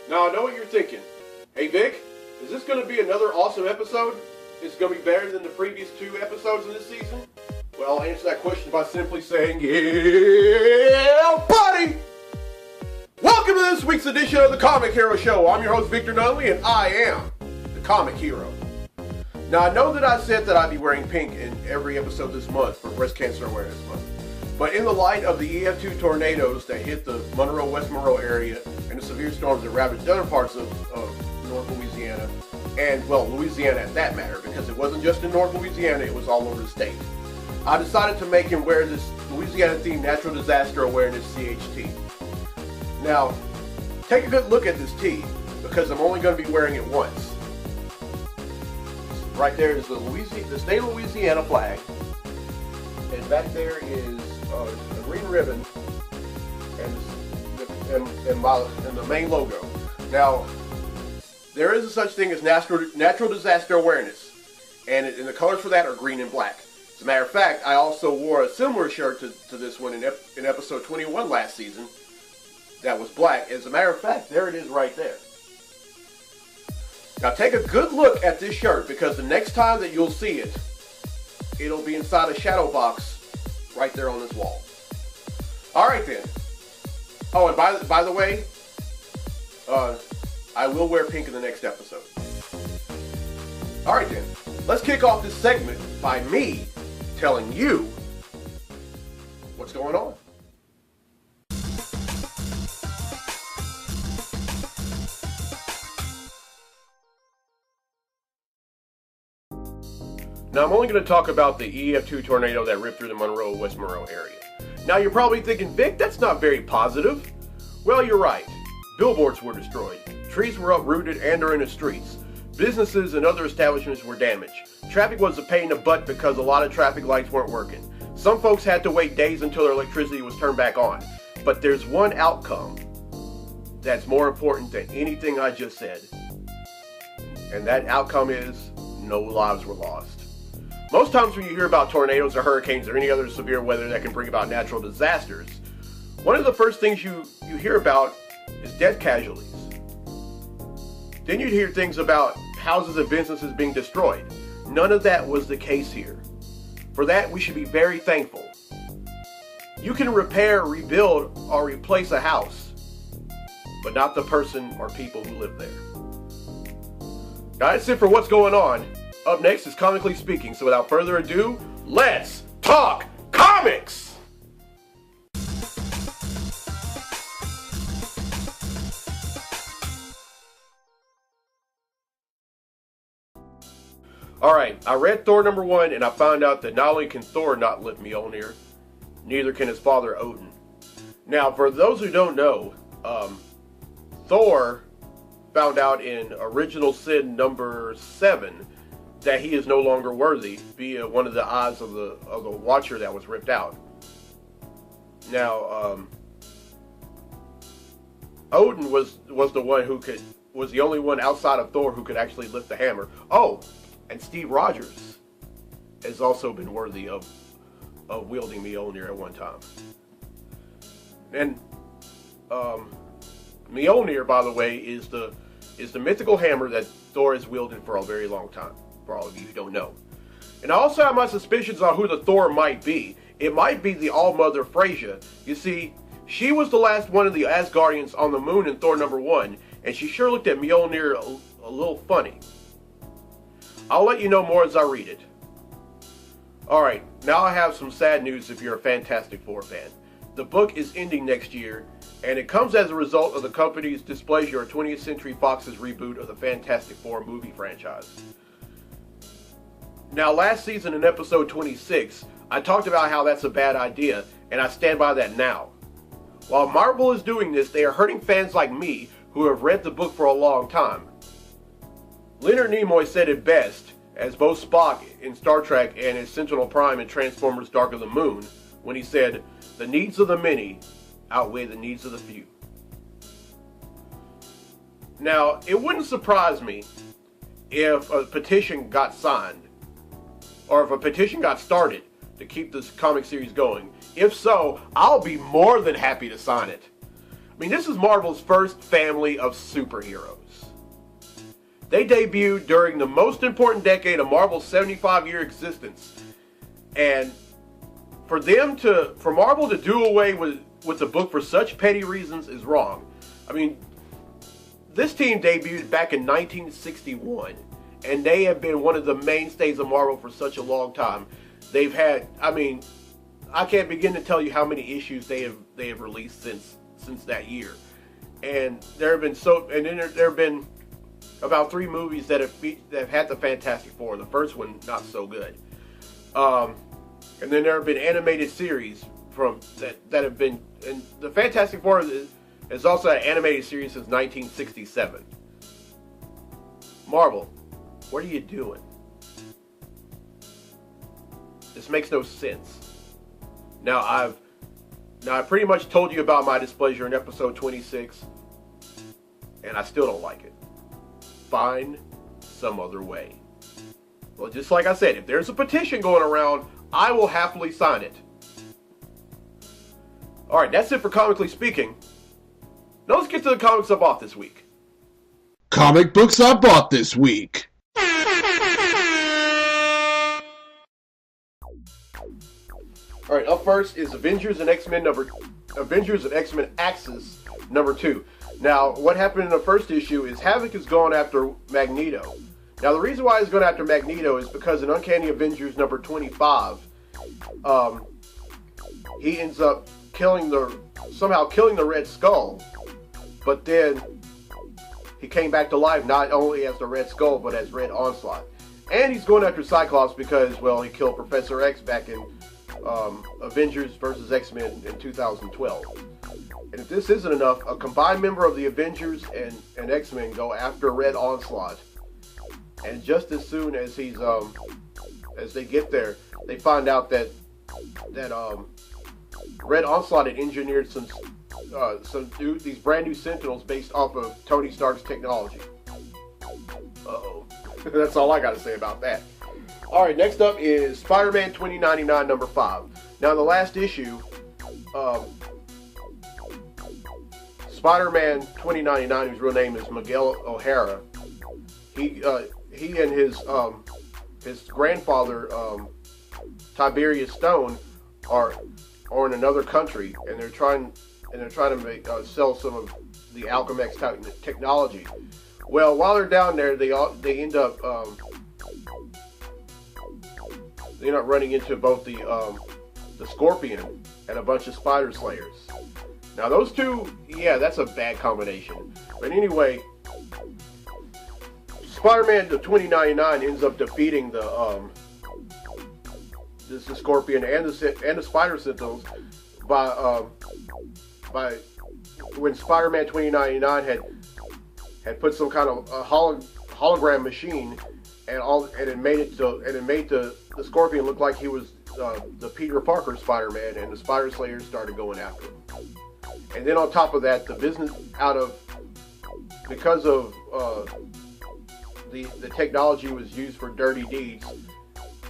Now I know what you're thinking. Hey Vic, is this going to be another awesome episode? Is it going to be better than the previous 2 episodes in this season? Well, I'll answer that question by simply saying, yeah, buddy! Welcome to this week's edition of the Comic Hero Show. I'm your host, Victor Nunley, and I am the Comic Hero. Now, I know that I said that I'd be wearing pink in every episode this month for Breast Cancer Awareness Month. But in the light of the EF2 tornadoes that hit the Monroe, West Monroe area and the severe storms that ravaged other parts of North Louisiana, and, well, Louisiana at that matter, because it wasn't just in North Louisiana, it was all over the state, I decided to make him wear this Louisiana-themed Natural Disaster Awareness CHT. Now, take a good look at this tee, because I'm only going to be wearing it once. Right there is the state of Louisiana flag, and back there is a green ribbon and the main logo. Now, there is a such thing as natural disaster awareness, and the colors for that are green and black. As a matter of fact, I also wore a similar shirt to this one in episode 21 last season that was black. As a matter of fact, there it is right there. Now take a good look at this shirt, because the next time that you'll see it, it'll be inside a shadow box right there on this wall. Alright then. Oh, and by the way, I will wear pink in the next episode. Alright then, let's kick off this segment by me telling you what's going on. Now, I'm only going to talk about the EF2 tornado that ripped through the Monroe, West Monroe area. Now, you're probably thinking, Vic, that's not very positive. Well, you're right. Billboards were destroyed. Trees were uprooted and are in the streets. Businesses and other establishments were damaged. Traffic was a pain in the butt because a lot of traffic lights weren't working. Some folks had to wait days until their electricity was turned back on. But there's one outcome that's more important than anything I just said. And that outcome is no lives were lost. Most times when you hear about tornadoes or hurricanes or any other severe weather that can bring about natural disasters, one of the first things you hear about is death casualties. Then you'd hear things about houses and businesses being destroyed. None of that was the case here. For that, we should be very thankful. You can repair, rebuild, or replace a house, but not the person or people who live there. Now that's it for what's going on. Up next is Comically Speaking, so without further ado, let's talk comics! Alright, I read Thor #1 and I found out that not only can Thor not lift Mjolnir, neither can his father Odin. Now, for those who don't know, Thor found out in Original Sin #7 that he is no longer worthy via one of the eyes of the Watcher that was ripped out. Now, Odin was the only one outside of Thor who could actually lift the hammer. Oh, and Steve Rogers has also been worthy of wielding Mjolnir at one time. And Mjolnir, by the way, is the mythical hammer that Thor has wielded for a very long time, for all of you who don't know. And I also have my suspicions on who the Thor might be. It might be the All-Mother Freyja. You see, she was the last one of the Asgardians on the moon in Thor #1, and she sure looked at Mjolnir a little funny. I'll let you know more as I read it. Alright, now I have some sad news if you're a Fantastic Four fan. The book is ending next year, and it comes as a result of the company's displeasure at 20th Century Fox's reboot of the Fantastic Four movie franchise. Now, last season in episode 26, I talked about how that's a bad idea, and I stand by that now. While Marvel is doing this, they are hurting fans like me who have read the book for a long time. Leonard Nimoy said it best, as both Spock in Star Trek and as Sentinel Prime in Transformers Dark of the Moon, when he said, "The needs of the many outweigh the needs of the few." Now, it wouldn't surprise me if a petition got signed, or if a petition got started to keep this comic series going. If so, I'll be more than happy to sign it. I mean, this is Marvel's first family of superheroes. They debuted during the most important decade of Marvel's 75-year existence. And for Marvel to do away with the book for such petty reasons is wrong. I mean, this team debuted back in 1961, and they have been one of the mainstays of Marvel for such a long time. They've had, I mean, I can't begin to tell you how many issues they have released since that year. And there have been about 3 movies that have had the Fantastic Four. The first one not so good. And then there have been animated series that have been, and the Fantastic Four is also an animated series since 1967. Marvel, what are you doing? This makes no sense. Now I pretty much told you about my displeasure in episode 26, and I still don't like it. Find some other way. Well, just like I said, if there's a petition going around, I will happily sign it. Alright, that's it for Comically Speaking. Now let's get to the comics I bought this week. Comic books I bought this week. Alright, up first is Avengers and X-Men Axis number 2. Now, what happened in the first issue is Havoc is going after Magneto. Now, the reason why he's going after Magneto is because in Uncanny Avengers number 25, he ends up somehow killing the Red Skull, but then he came back to life not only as the Red Skull, but as Red Onslaught. And he's going after Cyclops because, well, he killed Professor X back in Avengers vs. X-Men in 2012. And if this isn't enough, a combined member of the Avengers and X-Men go after Red Onslaught. And just as soon as as they get there, they find out that Red Onslaught had engineered these brand new Sentinels based off of Tony Stark's technology. Uh-oh. That's all I got to say about that. Alright, next up is Spider-Man 2099 number 5. Now, in the last issue, Spider-Man 2099, whose real name is Miguel O'Hara, he and his grandfather, Tiberius Stone, are in another country, and they're trying to sell some of the Alchemax technology. Well, while they're down there, they end up running into both the Scorpion and a bunch of Spider Slayers. Now, those two, yeah, that's a bad combination. But anyway, Spider-Man 2099 ends up defeating the Scorpion and the Spider Sentinels by when Spider-Man 2099 had put some kind of hologram machine and it made the Scorpion look like he was the Peter Parker Spider-Man, and the Spider Slayers started going after him. And then on top of that, because of the technology was used for dirty deeds,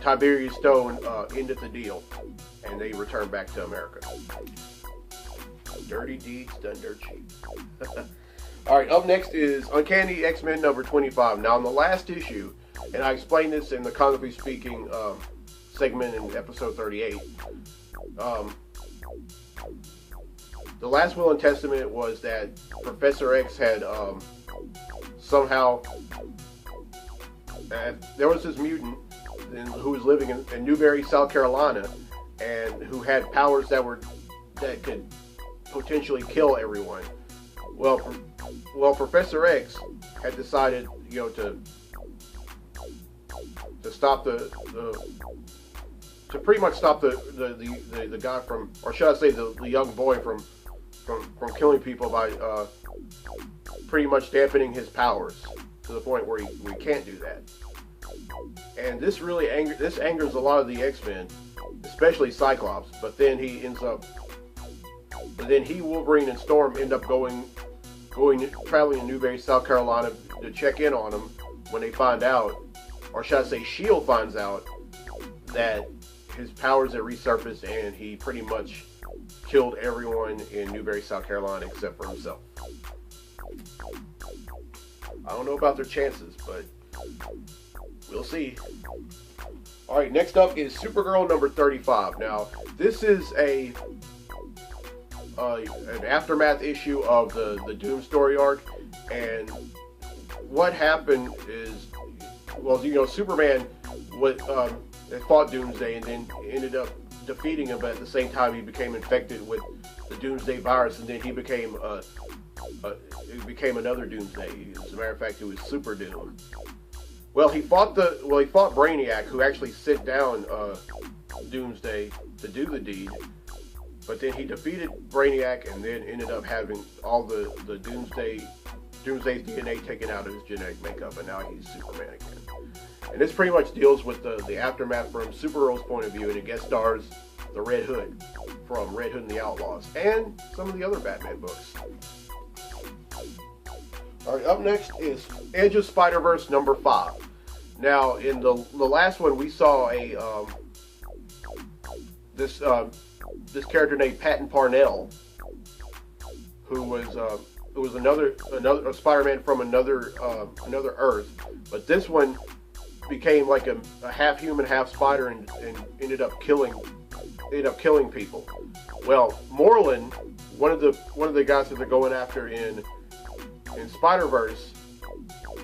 Tiberius Stone ended the deal, and they returned back to America. Dirty deeds done dirt cheap. Alright, up next is Uncanny X-Men number 25. Now, in the last issue, and I explained this in the Comically Speaking segment in episode 38, the last will and testament was that Professor X had somehow, there was this mutant who was living in Newberry, South Carolina, and who had powers that could potentially kill everyone. Well, Professor X had decided, to stop to pretty much stop the guy from, or should I say the young boy from killing people by pretty much dampening his powers to the point where he can't do that. And this really angers a lot of the X-Men, especially Cyclops. But then Wolverine and Storm end up traveling to Newberry, South Carolina to check in on him when they find out, or should I say S.H.I.E.L.D. finds out that his powers had resurfaced and he pretty much killed everyone in Newberry, South Carolina except for himself. I don't know about their chances, but we'll see. Alright, next up is Supergirl number 35. Now, this is an aftermath issue of the Doom story arc, and what happened is, well, you know, Superman had fought Doomsday and then ended up defeating him, but at the same time he became infected with the Doomsday virus, and then he became another Doomsday. As a matter of fact, it was Super Doom. Well, he fought Brainiac, who actually sent down Doomsday to do the deed, but then he defeated Brainiac and then ended up having all the Doomsday's DNA taken out of his genetic makeup, and now he's Superman again. And this pretty much deals with the aftermath from Supergirl's point of view, and it guest stars the Red Hood from Red Hood and the Outlaws, and some of the other Batman books. Alright, up next is Edge of Spider-Verse number 5. Now, in the last one, we saw this character named Patton Parnell, who was another Spider-Man from another Earth, but this one became like a half human, half spider, and ended up killing people. Well, Moreland, one of the guys that they're going after in Spider-Verse,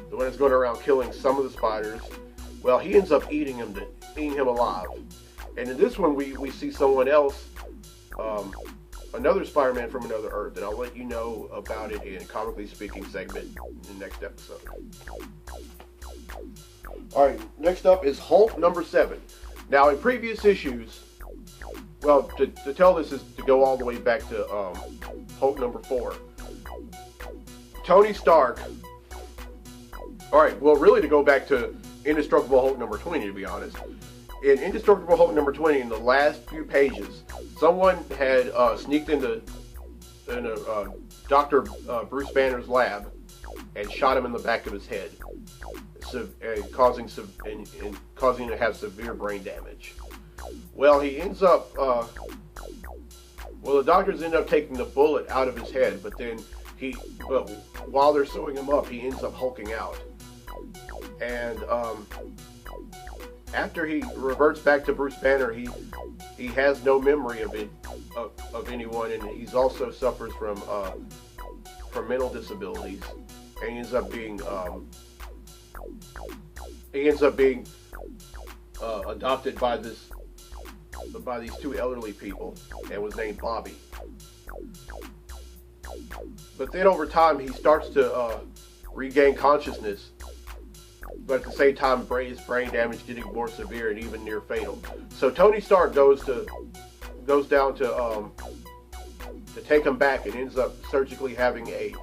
the one that's going around killing some of the spiders, well, he ends up eating him alive. And in this one, we see someone else, another Spider-Man from another Earth, and I'll let you know about it in Comically Speaking segment in the next episode. Alright, next up is Hulk number 7. Now, in previous issues, well, to tell this is to go all the way back to Hulk number 4. Tony Stark, alright, well, really to go back to Indestructible Hulk number 20, to be honest. In Indestructible Hulk number 20, in the last few pages, someone had sneaked into Dr. Bruce Banner's lab and shot him in the back of his head, causing him to have severe brain damage. Well, he ends up, the doctors end up taking the bullet out of his head, but then while they're sewing him up, he ends up hulking out. And after he reverts back to Bruce Banner, he has no memory of anyone, and he's also suffers from mental disabilities, and he ends up being adopted by these two elderly people, and was named Bobby. But then over time he starts to regain consciousness, but at the same time his brain damage getting more severe and even near fatal. So Tony Stark goes down to take him back, and ends up surgically having the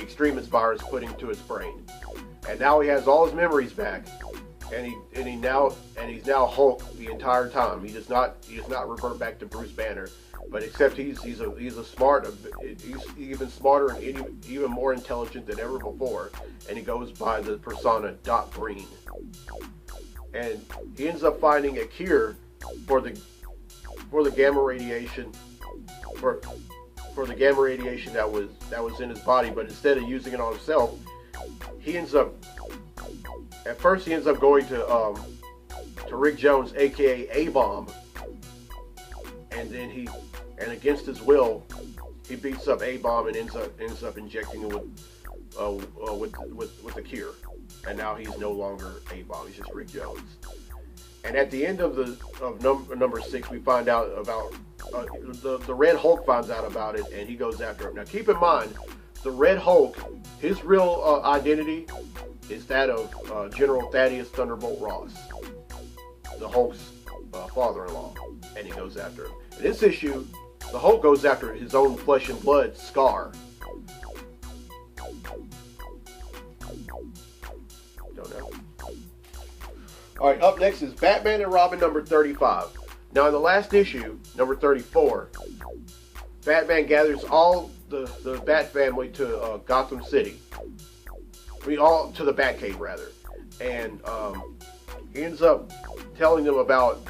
Extremis virus put into his brain. And now he has all his memories back, and he's now Hulk the entire time. He does not revert back to Bruce Banner, but except he's even smarter and even more intelligent than ever before, and he goes by the persona Doc Green. And he ends up finding a cure for the gamma radiation that was in his body, but instead of using it on himself, he ends up going to Rick Jones, aka A-Bomb, and then against his will, he beats up A-Bomb and ends up injecting him with the cure. And now he's no longer A-Bomb; he's just Rick Jones. And at the end of number 6, we find out about the Red Hulk finds out about it, and he goes after him. Now, keep in mind, the Red Hulk, his real identity is that of General Thaddeus Thunderbolt Ross, the Hulk's father-in-law, and he goes after him. In this issue, the Hulk goes after his own flesh and blood, Scar. Don't know. Alright, up next is Batman and Robin number 35. Now, in the last issue, number 34, Batman gathers all the Bat family to Gotham City. All to the Batcave, rather. And he ends up telling them about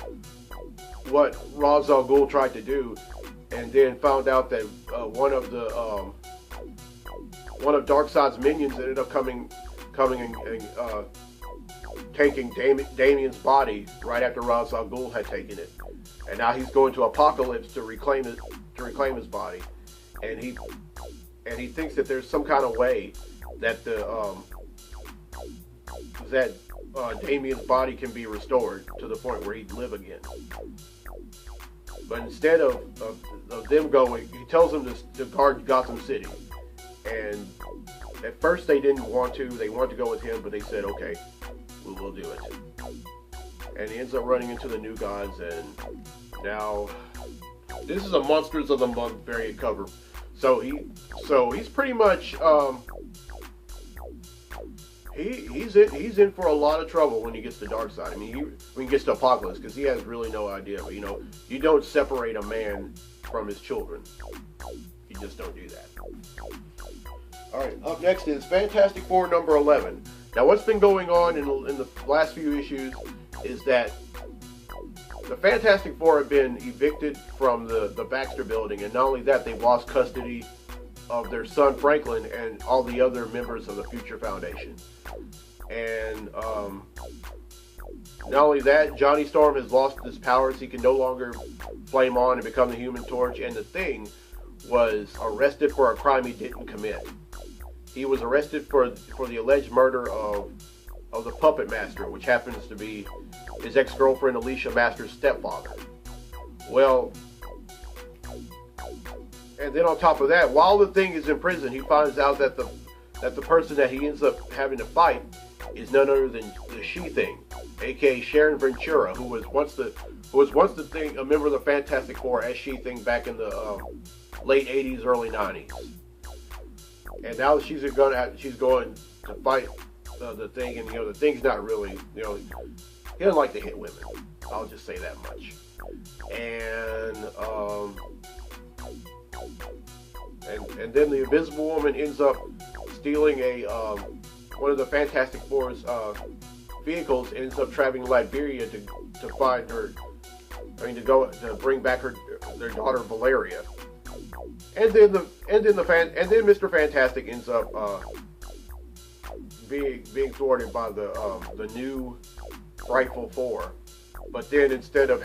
what Ra's al Ghul tried to do and then found out that one of Darkseid's minions ended up coming and taking Damian's body right after Ra's al Ghul had taken it, and now he's going to Apokolips to reclaim his body, and he thinks that there's some kind of way that Damian's body can be restored to the point where he'd live again. But instead of them going, he tells them to guard Gotham City. And at first they didn't want to. They wanted to go with him, but they said, okay, we'll do it. And he ends up running into the New Gods, and now this is a Monsters of the Month variant cover. So he's pretty much he's in for a lot of trouble when he gets to Darkseid. I mean, when he gets to Apokolips, because he has really no idea. But you don't separate a man from his children. You just don't do that. All right, up next is Fantastic Four number 11. Now, what's been going on in the last few issues is that the Fantastic Four have been evicted from the Baxter building, and not only that, they've lost custody of their son Franklin and all the other members of the Future Foundation. And not only that, Johnny Storm has lost his powers. He can no longer flame on and become the Human Torch, and the Thing was arrested for a crime he didn't commit. He was arrested for the alleged murder of the Puppet Master, which happens to be his ex-girlfriend Alicia Master's stepfather. Well, and then on top of that, while the Thing is in prison, he finds out that the person that he ends up having to fight is none other than the She-Thing, aka Sharon Ventura, who was once the Thing, a member of the Fantastic Four as She-Thing back in the late 80s, early 90s. And now she's going to fight the Thing, and the Thing's not really, he doesn't like to hit women. I'll just say that much. And then the Invisible Woman ends up stealing one of the Fantastic Four's vehicles, ends up traveling to Liberia to find her. To bring back their daughter Valeria. And then Mr. Fantastic ends up being thwarted by the new Frightful Four. But then instead of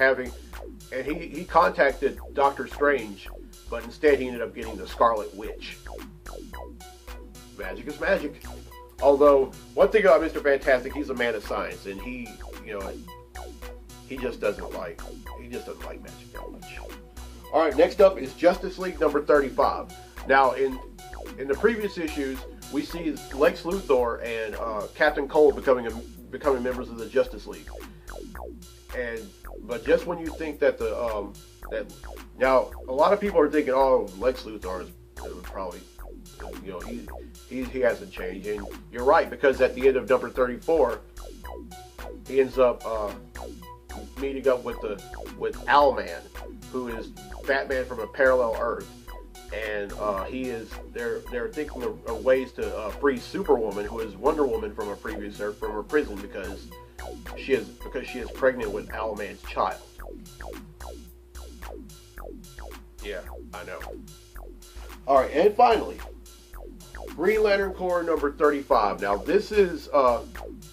he contacted Doctor Strange, but instead he ended up getting the Scarlet Witch. Magic is magic. Although one thing about Mr. Fantastic, he's a man of science, and he just doesn't like magic that much. All right, next up is Justice League number 35. Now, in the previous issues, we see Lex Luthor and Captain Cold becoming members of the Justice League. But just when you think that now a lot of people are thinking, oh, Lex Luthor is probably, he hasn't changed, and you're right, because at the end of number 34, he ends up meeting up with Owlman, who is Batman from a parallel Earth, and they're thinking of ways to free Superwoman, who is Wonder Woman from a previous Earth, from her prison because she is pregnant with Owlman's child. Yeah, I know. All right, and finally, Green Lantern Corps number 35. Now this is a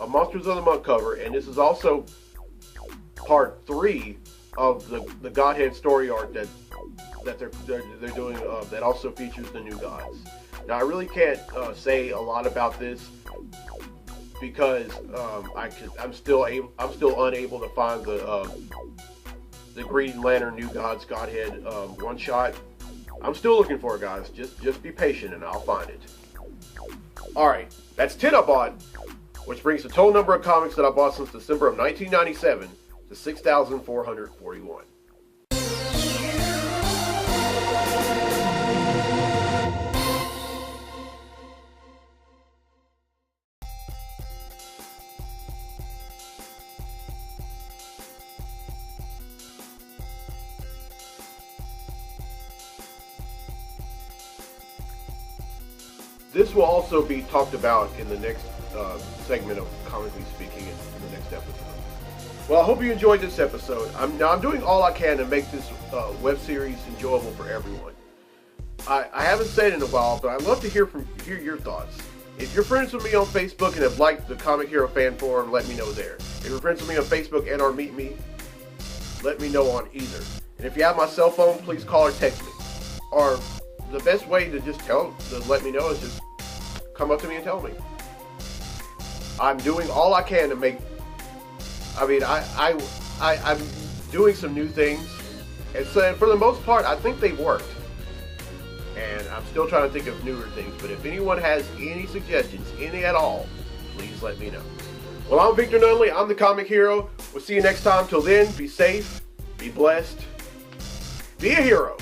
Monsters of the Month cover, and this is also part 3 of the Godhead story arc that they're doing, that also features the New Gods. Now I really can't say a lot about this because I'm still unable to find the Green Lantern New Gods Godhead one shot. I'm still looking for it, guys. Just be patient and I'll find it. All right, that's 10 I bought, which brings the total number of comics that I bought since December of 1997 to 6,441. This will also be talked about in the next segment of Comically Speaking in the next episode. Well, I hope you enjoyed this episode. I'm doing all I can to make this web series enjoyable for everyone. I haven't said it in a while, but I'd love to hear your thoughts. If you're friends with me on Facebook and have liked the Comic Hero fan forum, let me know there. If you're friends with me on Facebook and or Meet Me, let me know on either. And if you have my cell phone, please call or text me. Or the best way to just let me know is just come up to me and tell me. I'm doing all I can to make. I'm doing some new things, and so for the most part, I think they worked. And I'm still trying to think of newer things. But if anyone has any suggestions, any at all, please let me know. Well, I'm Victor Nunley. I'm the Comic Hero. We'll see you next time. Till then, be safe, be blessed, be a hero.